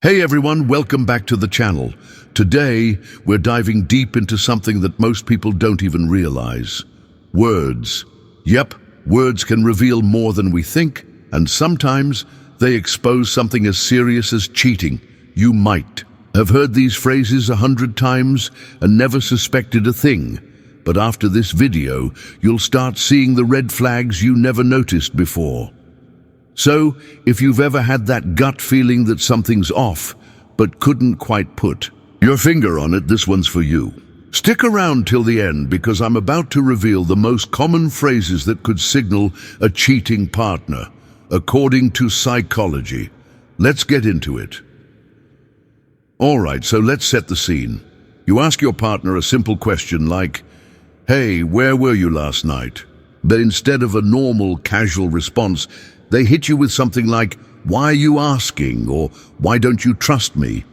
Hey everyone, welcome back to the channel. Today, we're diving deep into something that most people don't even realize. Words. Yep, words can reveal more than we think, and sometimes they expose something as serious as cheating. You might have heard these phrases 100 times and never suspected a thing. But after this video, you'll start seeing the red flags you never noticed before. So, if you've ever had that gut feeling that something's off, but couldn't quite put your finger on it, this one's for you. Stick around till the end because I'm about to reveal the most common phrases that could signal a cheating partner, according to psychology. Let's get into it. Alright, so let's set the scene. You ask your partner a simple question like, "Hey, where were you last night?" But instead of a normal, casual response, they hit you with something like, "Why are you asking?" or "Why don't you trust me?"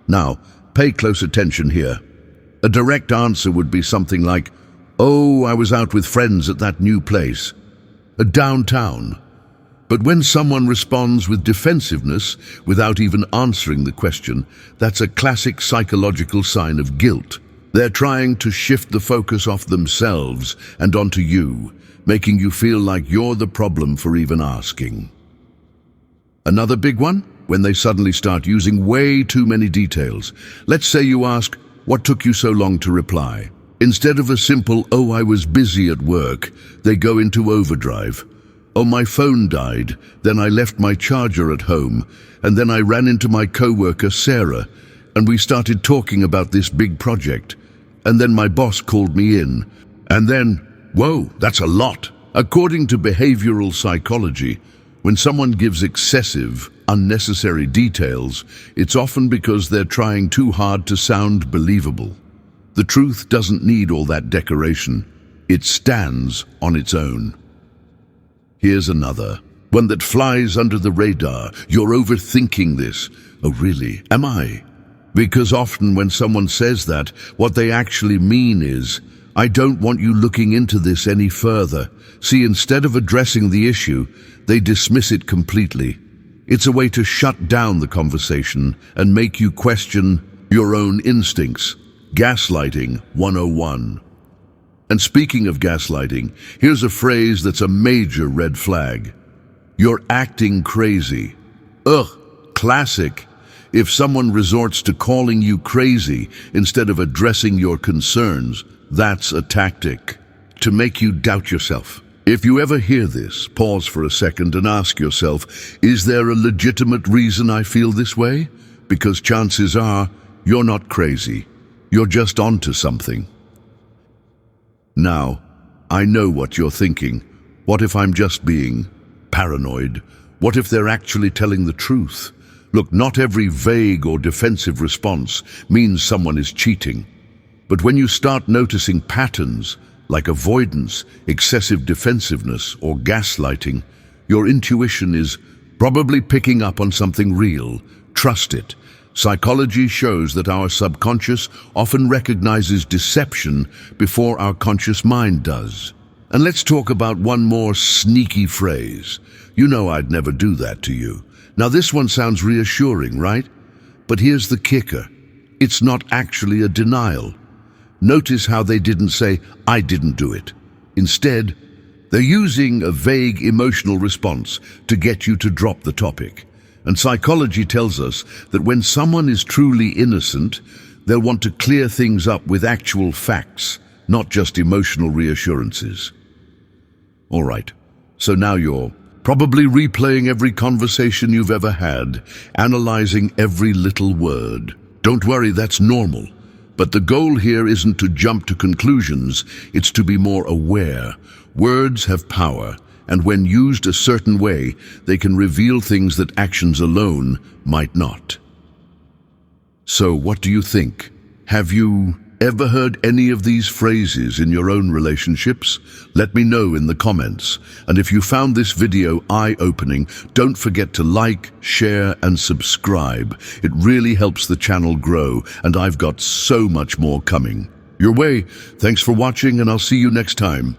Now, pay close attention here. A direct answer would be something like, "Oh, I was out with friends at that new place, downtown." But when someone responds with defensiveness without even answering the question, that's a classic psychological sign of guilt. They're trying to shift the focus off themselves and onto you, making you feel like you're the problem for even asking. Another big one, when they suddenly start using way too many details. Let's say you ask, "What took you so long to reply?" Instead of a simple, "Oh, I was busy at work," they go into overdrive. "Oh, my phone died, then I left my charger at home, and then I ran into my coworker Sarah, and we started talking about this big project, and then my boss called me in, and then..." Whoa, that's a lot. According to behavioral psychology, when someone gives excessive, unnecessary details, it's often because they're trying too hard to sound believable. The truth doesn't need all that decoration. It stands on its own. Here's another, one that flies under the radar. "You're overthinking this." Oh, really? Am I? Because often when someone says that, what they actually mean is, "I don't want you looking into this any further." See, instead of addressing the issue, they dismiss it completely. It's a way to shut down the conversation and make you question your own instincts. Gaslighting 101. And speaking of gaslighting, here's a phrase that's a major red flag. "You're acting crazy." Ugh, classic. If someone resorts to calling you crazy instead of addressing your concerns, that's a tactic to make you doubt yourself. If you ever hear this, pause for a second and ask yourself, is there a legitimate reason I feel this way? Because chances are, you're not crazy. You're just onto something. Now, I know what you're thinking. What if I'm just being paranoid? What if they're actually telling the truth? Look, not every vague or defensive response means someone is cheating. But when you start noticing patterns, like avoidance, excessive defensiveness, or gaslighting, your intuition is probably picking up on something real. Trust it. Psychology shows that our subconscious often recognizes deception before our conscious mind does. And let's talk about one more sneaky phrase. "You know I'd never do that to you." Now this one sounds reassuring, right? But here's the kicker. It's not actually a denial. Notice how they didn't say, "I didn't do it." Instead, they're using a vague emotional response to get you to drop the topic. And psychology tells us that when someone is truly innocent, they'll want to clear things up with actual facts, not just emotional reassurances. All right, so now you're probably replaying every conversation you've ever had, analyzing every little word. Don't worry, that's normal. But the goal here isn't to jump to conclusions, it's to be more aware. Words have power, and when used a certain way, they can reveal things that actions alone might not. So what do you think? Have you ever heard any of these phrases in your own relationships? Let me know in the comments. And if you found this video eye-opening, don't forget to like, share, and subscribe. It really helps the channel grow, and I've got so much more coming your way. Thanks for watching, and I'll see you next time.